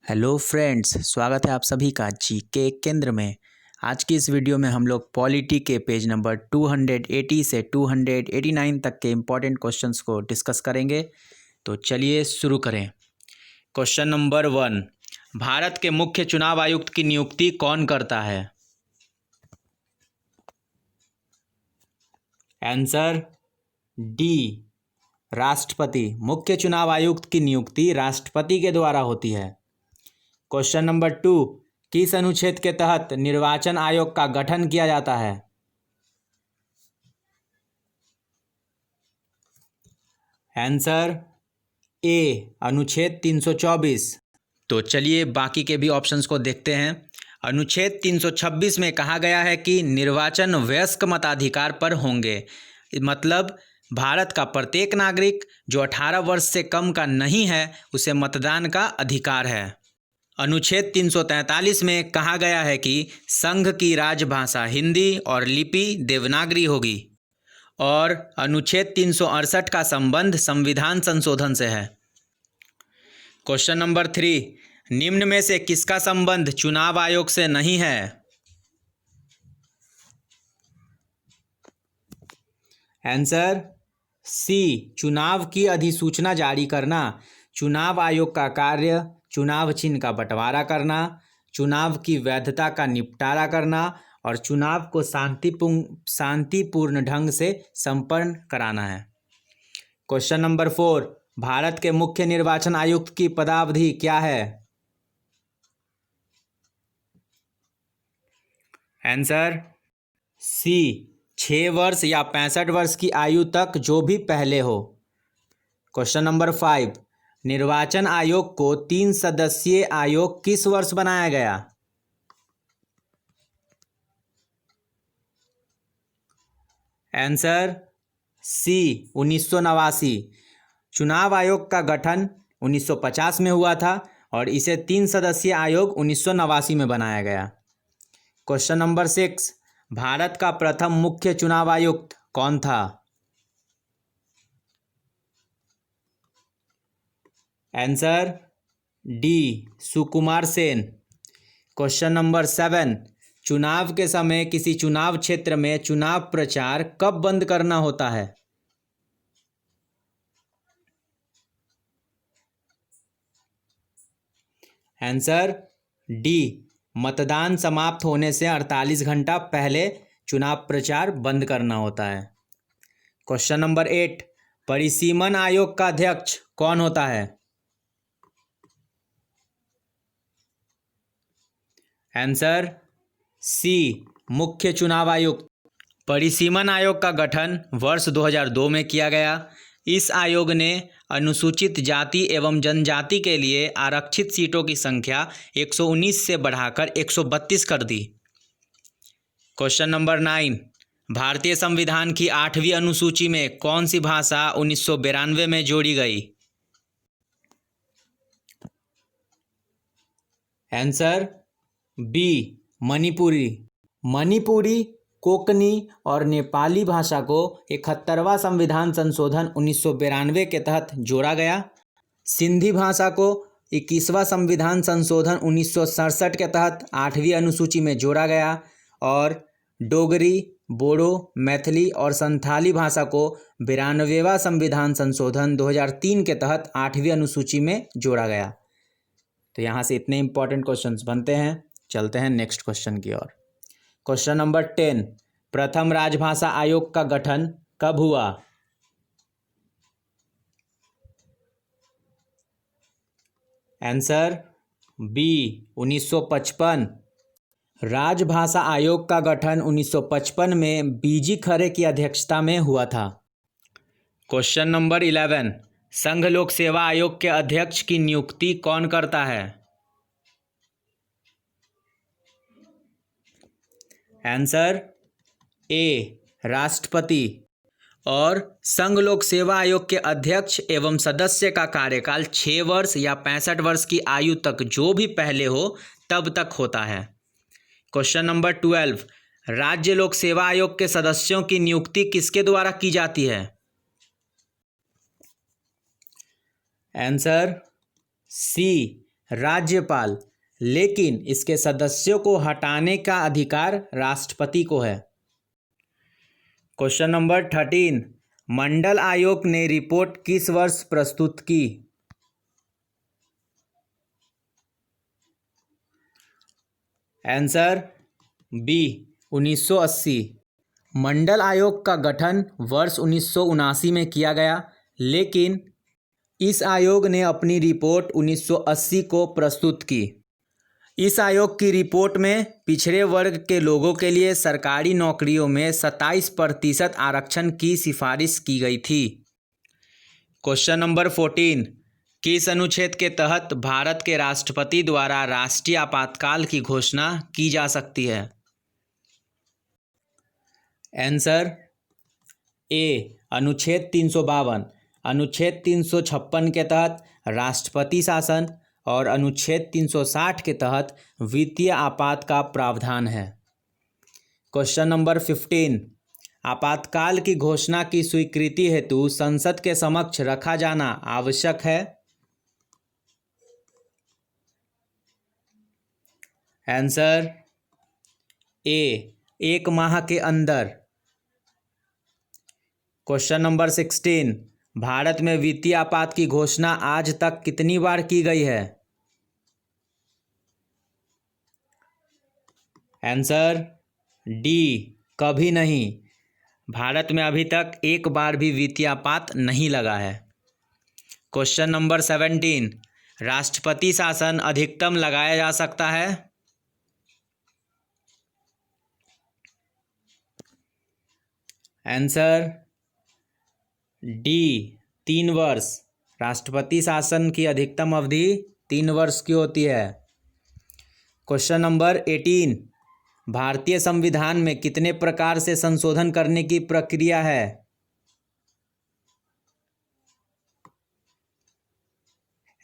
Hello friends, स्वागत है आप सभी का जीके केंद्र में। आज की इस वीडियो में हम लोग पॉलिटी के पेज नंबर 280 से 289 तक के इम्पॉर्टेंट क्वेश्चंस को डिस्कस करेंगे। तो चलिए शुरू करें। क्वेश्चन नंबर 1, भारत के मुख्य चुनाव आयुक्त की नियुक्ति कौन करता है? आंसर डी, राष्ट्रपति। मुख्य चुनाव आयुक्त की नियुक्ति राष्ट्रपति के द्वारा होती है। क्वेश्चन नंबर 2, किस अनुच्छेद के तहत निर्वाचन आयोग का गठन किया जाता है? आंसर ए, अनुच्छेद 324। तो चलिए बाकी के भी ऑप्शंस को देखते हैं। अनुच्छेद 326 में कहा गया है कि निर्वाचन वयस्क मताधिकार पर होंगे। मतलब भारत का प्रत्येक नागरिक जो 18 वर्ष से कम का नहीं है उसे मतदान का अधिकार है। अनुच्छेद 343 में कहा गया है कि संघ की राजभाषा हिंदी और लिपि देवनागरी होगी। और अनुच्छेद 368 का संबंध संविधान संशोधन से है। क्वेश्चन नंबर 3, निम्न में से किसका संबंध चुनाव आयोग से नहीं है? आंसर सी, चुनाव की अधिसूचना जारी करना। चुनाव आयोग का कार्य चुनाव चिन्ह का बंटवारा करना, चुनाव की वैधता का निपटारा करना और चुनाव को शांतिपूर्ण ढंग से संपन्न कराना है। क्वेश्चन नंबर 4, भारत के मुख्य निर्वाचन आयुक्त की पदावधि क्या है? आंसर सी, 6 वर्ष या 65 वर्ष की आयु तक जो भी पहले हो। क्वेश्चन नंबर 5, निर्वाचन आयोग को 3 सदस्यीय आयोग किस वर्ष बनाया गया? Answer C, 1989। चुनाव आयोग का गठन 1950 में हुआ था और इसे 3 सदस्यीय आयोग 1989 में बनाया गया। क्वेश्चन नंबर 6, भारत का प्रथम मुख्य चुनाव आयुक्त कौन था? Answer D, Sukumar Sen. Question number 7, चुनाव के समय किसी चुनाव क्षेत्र में चुनाव प्रचार कब बंद करना होता है? आंसर डी, मतदान समाप्त होने से 48 घंटा पहले चुनाव प्रचार बंद करना होता है। क्वेश्चन नंबर 8, परिसीमन आयोग का अध्यक्ष कौन होता है? आंसर सी, मुख्य चुनाव आयुक्त। परिसीमन आयोग का गठन वर्ष 2002 में किया गया। इस आयोग ने अनुसूचित जाति एवं जनजाति के लिए आरक्षित सीटों की संख्या 119 से बढ़ाकर 132 कर दी। क्वेश्चन नंबर 9, भारतीय संविधान की 8वीं अनुसूची में कौन सी भाषा 1992 में जोड़ी गई? Answer B, Manipuri. मणिपुरी, कोंकणी और नेपाली भाषा को 71वां संविधान संशोधन 1992 के तहत जोड़ा गया। सिंधी भाषा को 21वां संविधान संशोधन 1967 के तहत 8वीं अनुसूची में जोड़ा गया और डोगरी, बोडो, मैथिली और संथाली भाषा को 92वां संविधान संशोधन 2003 के तहत 8वीं अनुसूची में जोड़ा गया। तो यहाँ से इतने इंपॉर्टेंट क्वेश्चंस बनते हैं। चलते हैं नेक्स्ट क्वेश्चन की ओर। क्वेश्चन नंबर 10, प्रथम राजभाषा आयोग का गठन कब हुआ? Answer B, 1955। राजभाषा आयोग का गठन 1955 में बीजी खरे की अध्यक्षता में हुआ था। क्वेश्चन नंबर 11, संघ लोक सेवा आयोग के अध्यक्ष की नियुक्ति कौन करता है? आंसर ए, राष्ट्रपति। और संघ लोक सेवा आयोग के अध्यक्ष एवं सदस्य का कार्यकाल 6 वर्ष या 65 वर्ष की आयु तक जो भी पहले हो तब तक होता है। क्वेश्चन नंबर 12, राज्य लोक सेवा आयोग के सदस्यों की नियुक्ति किसके द्वारा की जाती है? आंसर सी, राज्यपाल, लेकिन इसके सदस्यों को हटाने का अधिकार राष्ट्रपति को है। क्वेश्चन नंबर 13, मंडल आयोग ने रिपोर्ट किस वर्ष प्रस्तुत की? Answer B 1980। मंडल आयोग का गठन वर्ष 1979 में किया गया, लेकिन इस आयोग ने अपनी रिपोर्ट 1980 को प्रस्तुत की। इस आयोग की रिपोर्ट में पिछड़े वर्ग के लोगों के लिए सरकारी नौकरियों में 27% आरक्षण की सिफारिश की गई थी। क्वेश्चन नंबर 14, किस अनुच्छेद के तहत भारत के राष्ट्रपति द्वारा राष्ट्रीय आपातकाल की घोषणा की जा सकती है? आंसर ए अनुच्छेद 352। अनुच्छेद 356 के तहत राष्ट्रपति शासन और अनुच्छेद 360 के तहत वित्तीय आपात का प्रावधान है। क्वेश्चन नंबर 15, आपातकाल की घोषणा की स्वीकृति हेतु संसद के समक्ष रखा जाना आवश्यक है? आंसर ए 1 माह के अंदर। क्वेश्चन नंबर 16, भारत में वित्तीय आपात की घोषणा आज तक कितनी बार की गई है? आंसर डी कभी नहीं। भारत में अभी तक एक बार भी वित्तीय आपात नहीं लगा है। क्वेश्चन नंबर 17, राष्ट्रपति शासन अधिकतम लगाया जा सकता है? आंसर डी 3 वर्ष। राष्ट्रपति शासन की अधिकतम अवधि 3 वर्ष की होती है। क्वेश्चन नंबर 18, भारतीय संविधान में कितने प्रकार से संशोधन करने की प्रक्रिया है?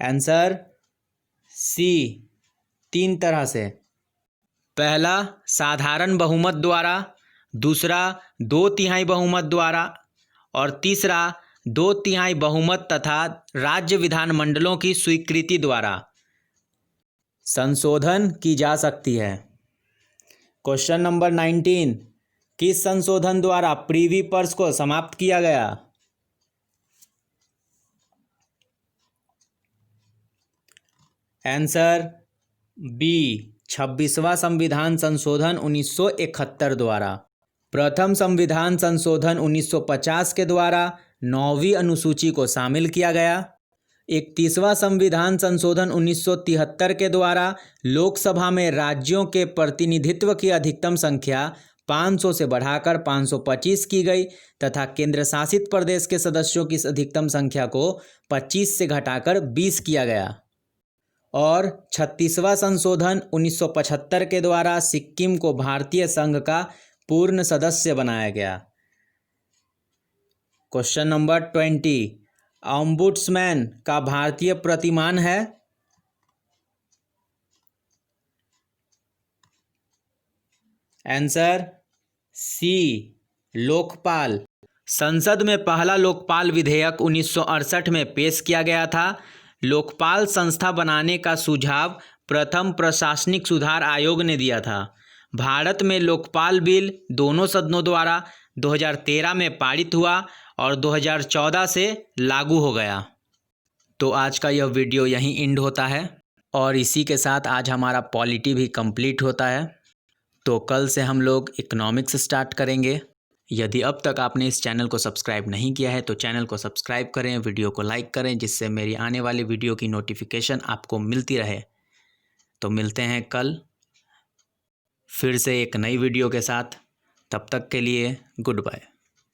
आंसर सी 3 तरह से। पहला साधारण बहुमत द्वारा, दूसरा 2/3 बहुमत द्वारा और तीसरा 2/3 बहुमत तथा राज्य विधानमंडलों की स्वीकृति द्वारा संशोधन की जा सकती है। क्वेश्चन नंबर 19, किस संशोधन द्वारा प्रीवी पर्स को समाप्त किया गया? आंसर बी 26वां संविधान संशोधन 1971 द्वारा। प्रथम संविधान संशोधन 1950 के द्वारा 9वीं अनुसूची को शामिल किया गया। 31वां संविधान संशोधन 1973 के द्वारा लोकसभा में राज्यों के प्रतिनिधित्व की अधिकतम संख्या 500 से बढ़ाकर 525 की गई तथा केंद्र शासित प्रदेश के सदस्यों की अधिकतम संख्या को 25 से घटाकर 20 किया गया। और 36वां संशोधन 1975 के द्वारा सिक्किम को भारतीय संघ का पूर्ण सदस्य बनाया गया। क्वेश्चन नंबर 20, ऑम्बुड्समैन का भारतीय प्रतिमान है? Answer C Lokpal. संसद में पहला लोकपाल विधेयक 1968 में पेश किया गया था। लोकपाल संस्था बनाने का सुझाव प्रथम प्रशासनिक सुधार आयोग ने दिया था। भारत में लोकपाल बिल दोनों सदनों द्वारा 2013 में पारित हुआ और 2014 से लागू हो गया। तो आज का यह वीडियो यहीं एंड होता है और इसी के साथ आज हमारा पॉलिटी भी कंप्लीट होता है। तो कल से हम लोग इकोनॉमिक्स स्टार्ट करेंगे। यदि अब तक आपने इस चैनल को सब्सक्राइब नहीं किया है तो चैनल को सब्सक्राइब करें, वीडियो को लाइक करें, जिससे मेरी आने वाली वीडियो की नोटिफिकेशन आपको मिलती रहे। तो मिलते हैं कल फिर से एक नई वीडियो के साथ। तब तक के लिए गुड बाय।